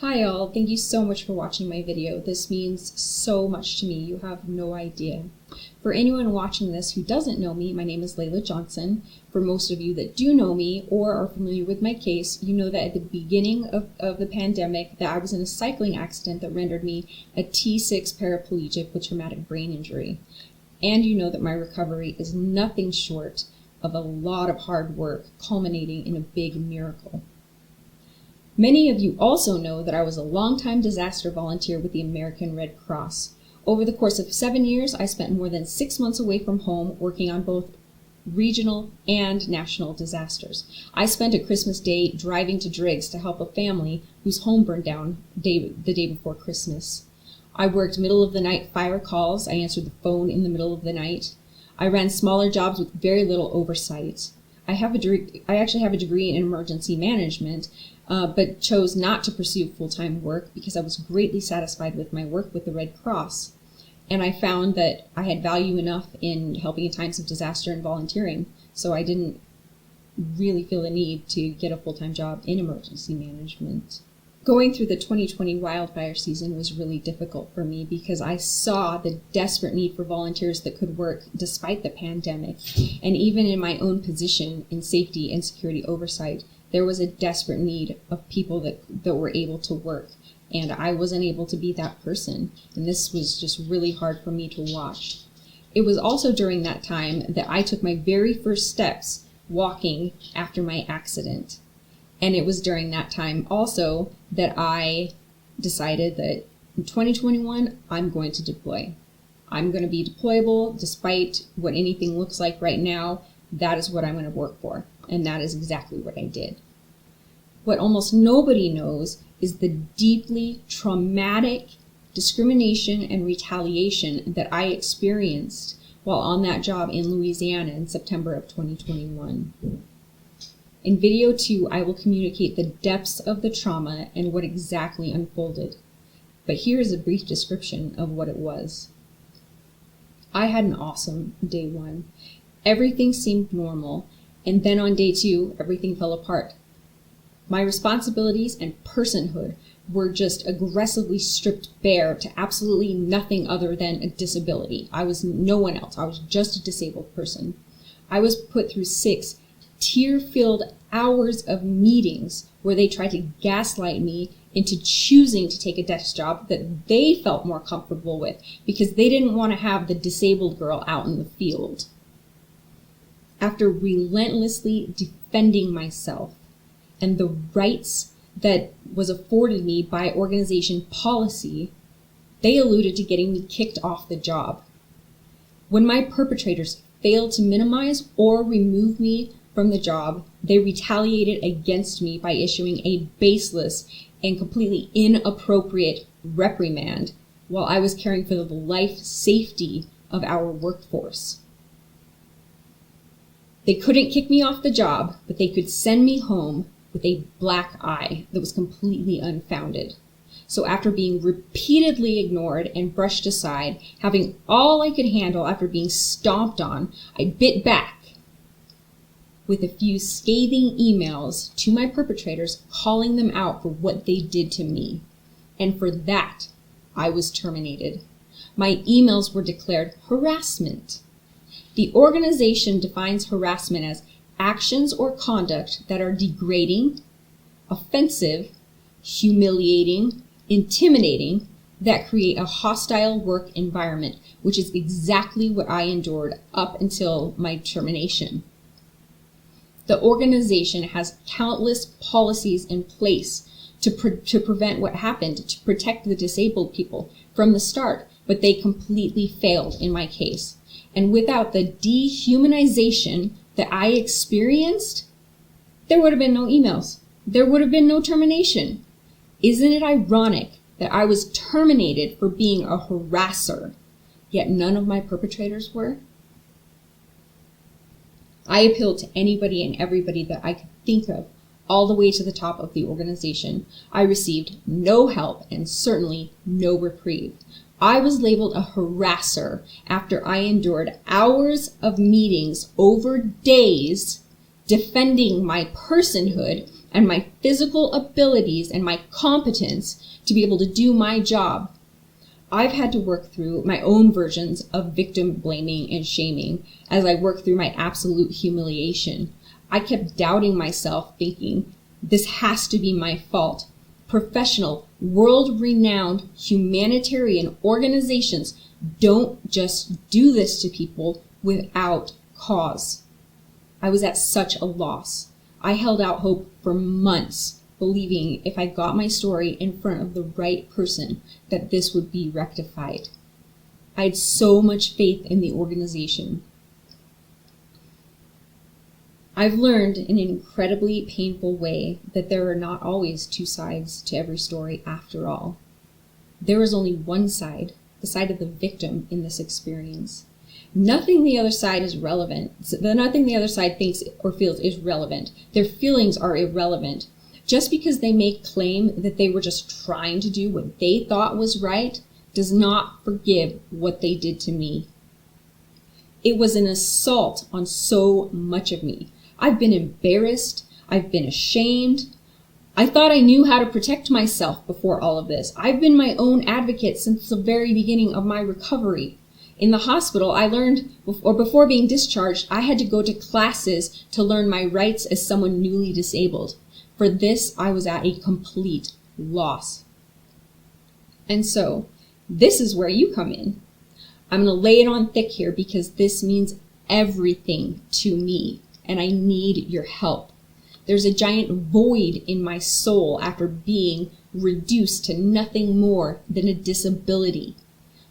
Hi all, thank you so much for watching my video. This means so much to me, you have no idea. For anyone watching this who doesn't know me, my name is LayLa Johnson. For most of you that do know me or are familiar with my case, you know that at the beginning of the pandemic that I was in a cycling accident that rendered me a T6 paraplegic with traumatic brain injury. And you know that my recovery is nothing short of a lot of hard work culminating in a big miracle. Many of you also know that I was a longtime disaster volunteer with the American Red Cross. Over the course of 7 years, I spent more than 6 months away from home working on both regional and national disasters. I spent a Christmas day driving to Driggs to help a family whose home burned down the day before Christmas. I worked middle of the night fire calls. I answered the phone in the middle of the night. I ran smaller jobs with very little oversight. I actually have a degree in emergency management, but chose not to pursue full-time work because I was greatly satisfied with my work with the Red Cross. And I found that I had value enough in helping in times of disaster and volunteering, so I didn't really feel the need to get a full-time job in emergency management. Going through the 2020 wildfire season was really difficult for me because I saw the desperate need for volunteers that could work despite the pandemic. And even in my own position in safety and security oversight, there was a desperate need of people that were able to work. And I wasn't able to be that person. And this was just really hard for me to watch. It was also during that time that I took my very first steps walking after my accident. And it was during that time also that I decided that in 2021, I'm going to deploy. I'm going to be deployable despite what anything looks like right now. That is what I'm going to work for. And that is exactly what I did. What almost nobody knows is the deeply traumatic discrimination and retaliation that I experienced while on that job in Louisiana in September of 2021. In video 2, I will communicate the depths of the trauma and what exactly unfolded. But here is a brief description of what it was. I had an awesome day 1. Everything seemed normal, and then on day 2, everything fell apart. My responsibilities and personhood were just aggressively stripped bare to absolutely nothing other than a disability. I was no one else. I was just a disabled person. I was put through 6 tear-filled hours of meetings where they tried to gaslight me into choosing to take a desk job that they felt more comfortable with because they didn't want to have the disabled girl out in the field. After relentlessly defending myself and the rights that was afforded me by organization policy, they alluded to getting me kicked off the job. When my perpetrators failed to minimize or remove me from the job, they retaliated against me by issuing a baseless and completely inappropriate reprimand while I was caring for the life safety of our workforce. They couldn't kick me off the job, but they could send me home with a black eye that was completely unfounded. So after being repeatedly ignored and brushed aside, having all I could handle after being stomped on, I bit back with a few scathing emails to my perpetrators calling them out for what they did to me. And for that, I was terminated. My emails were declared harassment. The organization defines harassment as actions or conduct that are degrading, offensive, humiliating, intimidating, that create a hostile work environment, which is exactly what I endured up until my termination. The organization has countless policies in place to prevent what happened, to protect the disabled people from the start, but they completely failed in my case. And without the dehumanization that I experienced, there would have been no emails. There would have been no termination. Isn't it ironic that I was terminated for being a harasser, yet none of my perpetrators were? I appealed to anybody and everybody that I could think of, all the way to the top of the organization. I received no help and certainly no reprieve. I was labeled a harasser after I endured hours of meetings over days defending my personhood and my physical abilities and my competence to be able to do my job, I've had to work through my own versions of victim blaming and shaming as I work through my absolute humiliation. I kept doubting myself, thinking, this has to be my fault. Professional, world-renowned humanitarian organizations don't just do this to people without cause. I was at such a loss. I held out hope for months, believing if I got my story in front of the right person, that this would be rectified. I had so much faith in the organization. I've learned in an incredibly painful way that there are not always two sides to every story after all. There is only one side, the side of the victim in this experience. Nothing the other side is relevant. Nothing the other side thinks or feels is relevant. Their feelings are irrelevant. Just because they may claim that they were just trying to do what they thought was right does not forgive what they did to me. It was an assault on so much of me. I've been embarrassed. I've been ashamed. I thought I knew how to protect myself before all of this. I've been my own advocate since the very beginning of my recovery. In the hospital, I learned, before being discharged, I had to go to classes to learn my rights as someone newly disabled. For this, I was at a complete loss. And so, this is where you come in. I'm going to lay it on thick here because this means everything to me, and I need your help. There's a giant void in my soul after being reduced to nothing more than a disability.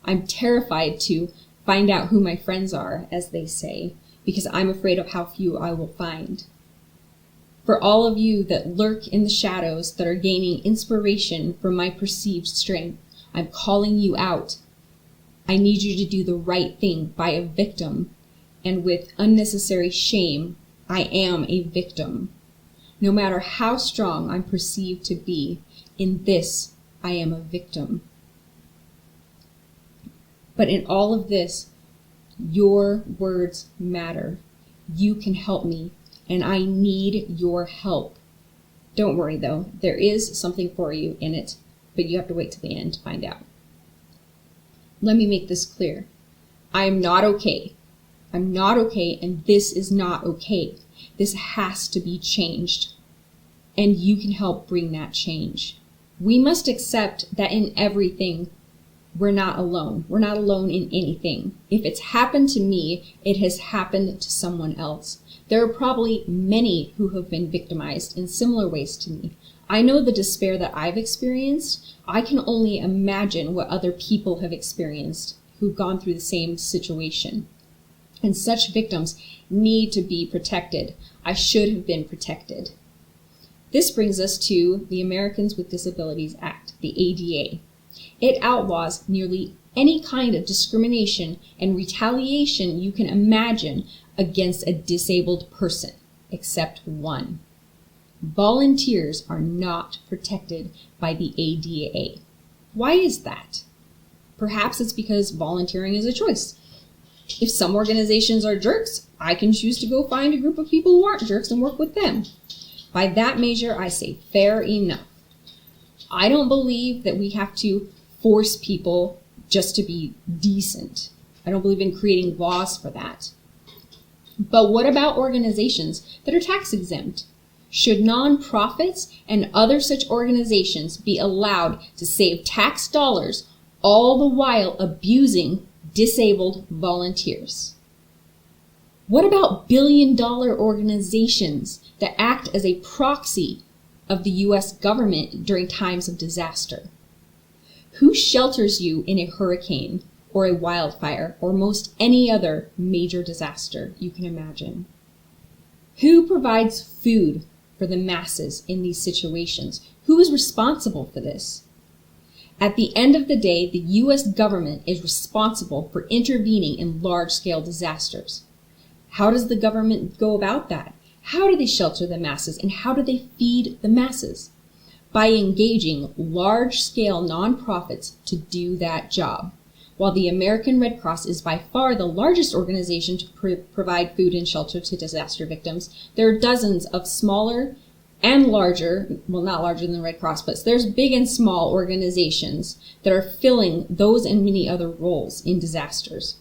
I'm terrified to find out who my friends are, as they say, because I'm afraid of how few I will find. For all of you that lurk in the shadows that are gaining inspiration from my perceived strength, I'm calling you out. I need you to do the right thing by a victim, and with unnecessary shame, I am a victim. No matter how strong I'm perceived to be, in this, I am a victim. But in all of this, your words matter. You can help me, and I need your help. Don't worry, though. There is something for you in it, but you have to wait till the end to find out. Let me make this clear. I am not okay. I'm not okay, and this is not okay. This has to be changed, and you can help bring that change. We must accept that in everything, we're not alone. We're not alone in anything. If it's happened to me, it has happened to someone else. There are probably many who have been victimized in similar ways to me. I know the despair that I've experienced. I can only imagine what other people have experienced who've gone through the same situation. And such victims need to be protected. I should have been protected. This brings us to the Americans with Disabilities Act, the ADA. It outlaws nearly any kind of discrimination and retaliation you can imagine against a disabled person, except one. Volunteers are not protected by the ADA. Why is that? Perhaps it's because volunteering is a choice. If some organizations are jerks, I can choose to go find a group of people who aren't jerks and work with them. By that measure, I say fair enough. I don't believe that we have to force people just to be decent. I don't believe in creating laws for that. But what about organizations that are tax exempt? Should nonprofits and other such organizations be allowed to save tax dollars all the while abusing disabled volunteers? What about billion-dollar organizations that act as a proxy of the U.S. government during times of disaster? Who shelters you in a hurricane or a wildfire or most any other major disaster you can imagine? Who provides food for the masses in these situations? Who is responsible for this? At the end of the day, the U.S. government is responsible for intervening in large-scale disasters. How does the government go about that? How do they shelter the masses, and how do they feed the masses? By engaging large-scale nonprofits to do that job. While the American Red Cross is by far the largest organization to provide food and shelter to disaster victims, there are dozens of smaller and larger, well, not larger than the Red Cross, but there's big and small organizations that are filling those and many other roles in disasters.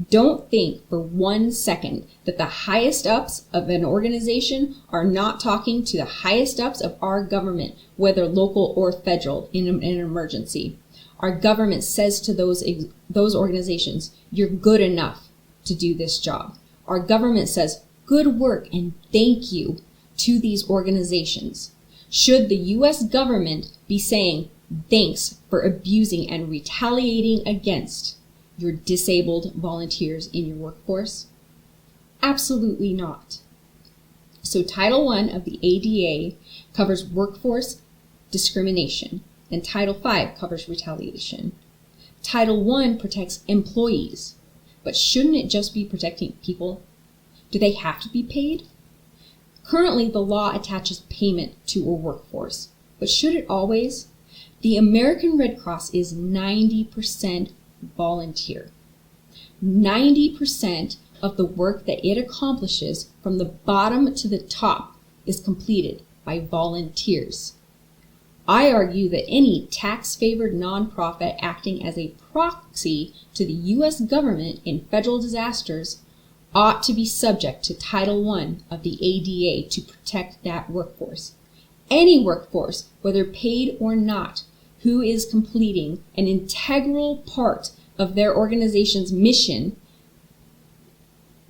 Don't think for 1 second that the highest ups of an organization are not talking to the highest ups of our government, whether local or federal, in an emergency. Our government says to those organizations, you're good enough to do this job. Our government says, good work and thank you to these organizations. Should the U.S. government be saying thanks for abusing and retaliating against your disabled volunteers in your workforce? Absolutely not. So Title I of the ADA covers workforce discrimination, and Title V covers retaliation. Title I protects employees, but shouldn't it just be protecting people? Do they have to be paid? Currently, the law attaches payment to a workforce, but should it always? The American Red Cross is 90% volunteer. 90% of the work that it accomplishes from the bottom to the top is completed by volunteers. I argue that any tax-favored nonprofit acting as a proxy to the U.S. government in federal disasters ought to be subject to Title I of the ADA to protect that workforce. Any workforce, whether paid or not, who is completing an integral part of their organization's mission,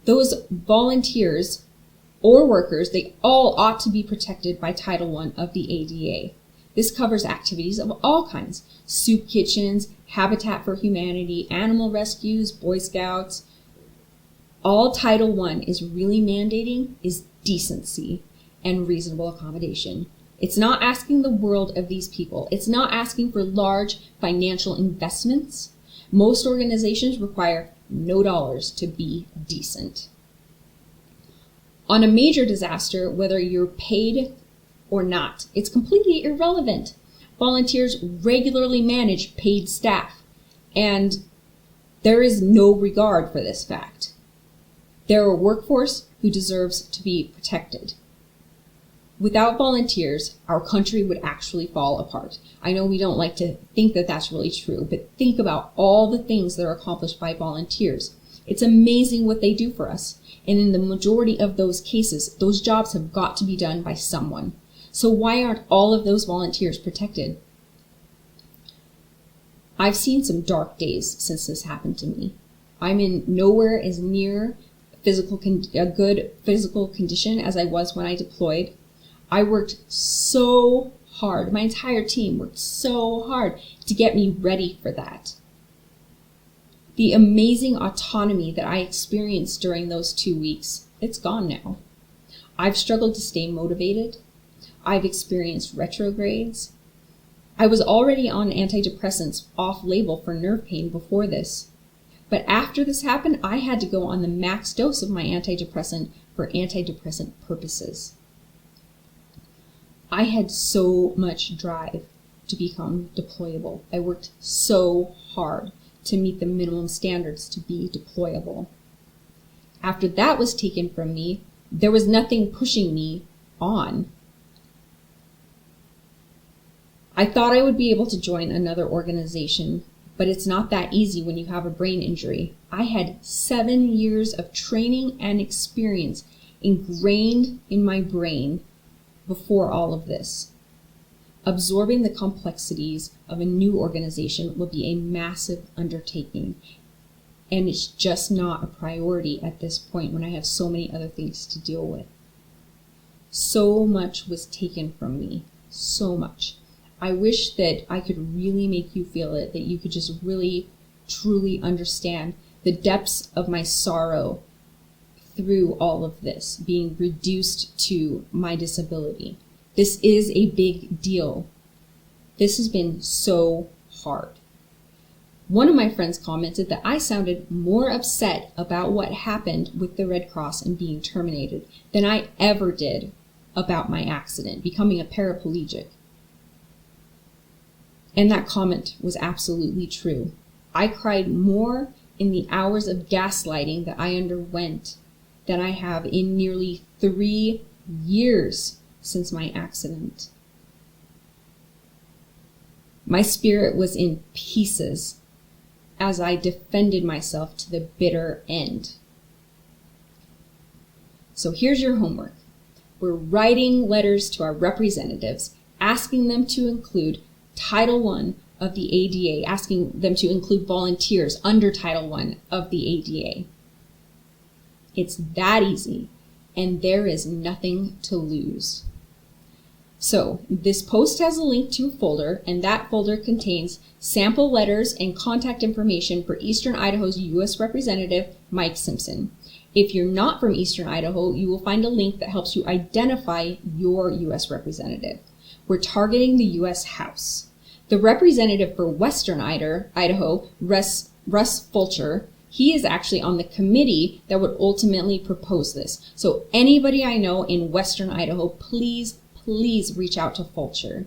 those volunteers or workers, they all ought to be protected by Title I of the ADA. This covers activities of all kinds: soup kitchens, Habitat for Humanity, animal rescues, Boy Scouts. All Title I is really mandating is decency and reasonable accommodation. It's not asking the world of these people. It's not asking for large financial investments. Most organizations require no dollars to be decent. On a major disaster, whether you're paid or not, it's completely irrelevant. Volunteers regularly manage paid staff, and there is no regard for this fact. They're a workforce who deserves to be protected. Without volunteers, our country would actually fall apart. I know we don't like to think that that's really true, but think about all the things that are accomplished by volunteers. It's amazing what they do for us. And in the majority of those cases, those jobs have got to be done by someone. So why aren't all of those volunteers protected? I've seen some dark days since this happened to me. I'm in nowhere as near a good physical condition as I was when I deployed. I worked so hard. My entire team worked so hard to get me ready for that. The amazing autonomy that I experienced during those 2 weeks, it's gone now. I've struggled to stay motivated. I've experienced retrogrades. I was already on antidepressants off-label for nerve pain before this. But after this happened, I had to go on the max dose of my antidepressant for antidepressant purposes. I had so much drive to become deployable. I worked so hard to meet the minimum standards to be deployable. After that was taken from me, there was nothing pushing me on. I thought I would be able to join another organization, but it's not that easy when you have a brain injury. I had 7 years of training and experience ingrained in my brain before all of this. Absorbing the complexities of a new organization will be a massive undertaking, and it's just not a priority at this point when I have so many other things to deal with. So much was taken from me, so much. I wish that I could really make you feel it, that you could just really, truly understand the depths of my sorrow through all of this, being reduced to my disability. This is a big deal. This has been so hard. One of my friends commented that I sounded more upset about what happened with the Red Cross and being terminated than I ever did about my accident, becoming a paraplegic. And that comment was absolutely true. I cried more in the hours of gaslighting that I underwent than I have in nearly 3 years since my accident. My spirit was in pieces as I defended myself to the bitter end. So here's your homework. We're writing letters to our representatives, asking them to include Title I of the ADA, asking them to include volunteers under Title I of the ADA. It's that easy, and there is nothing to lose. So this post has a link to a folder, and that folder contains sample letters and contact information for Eastern Idaho's U.S. Representative, Mike Simpson. If you're not from Eastern Idaho, you will find a link that helps you identify your U.S. representative. We're targeting the U.S. House. The representative for Western Idaho, Russ Fulcher, he is actually on the committee that would ultimately propose this. So anybody I know in Western Idaho, please reach out to Fulcher.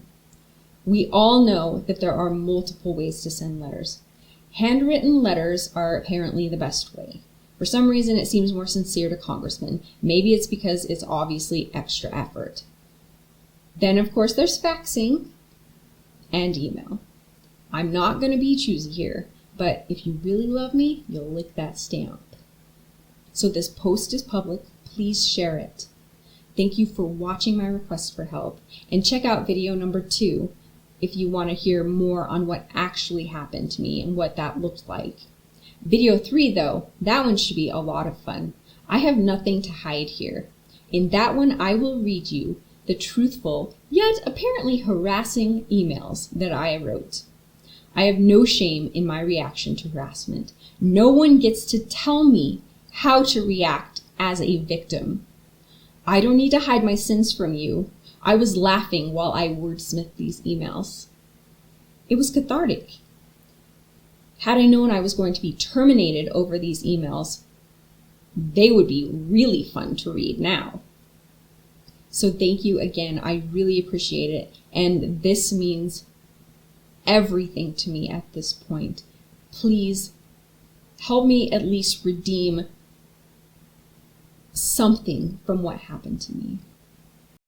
We all know that there are multiple ways to send letters. Handwritten letters are apparently the best way. For some reason, it seems more sincere to congressmen. Maybe it's because it's obviously extra effort. Then, of course, there's faxing and email. I'm not going to be choosy here, but if you really love me, you'll lick that stamp. So this post is public. Please share it. Thank you for watching my request for help, and check out video number 2 if you want to hear more on what actually happened to me and what that looked like. Video 3, though, that one should be a lot of fun. I have nothing to hide here. In that one, I will read you the truthful, yet apparently harassing emails that I wrote. I have no shame in my reaction to harassment. No one gets to tell me how to react as a victim. I don't need to hide my sins from you. I was laughing while I wordsmithed these emails. It was cathartic. Had I known I was going to be terminated over these emails, they would be really fun to read now. So thank you again. I really appreciate it. And this means everything to me at this point. Please help me at least redeem something from what happened to me.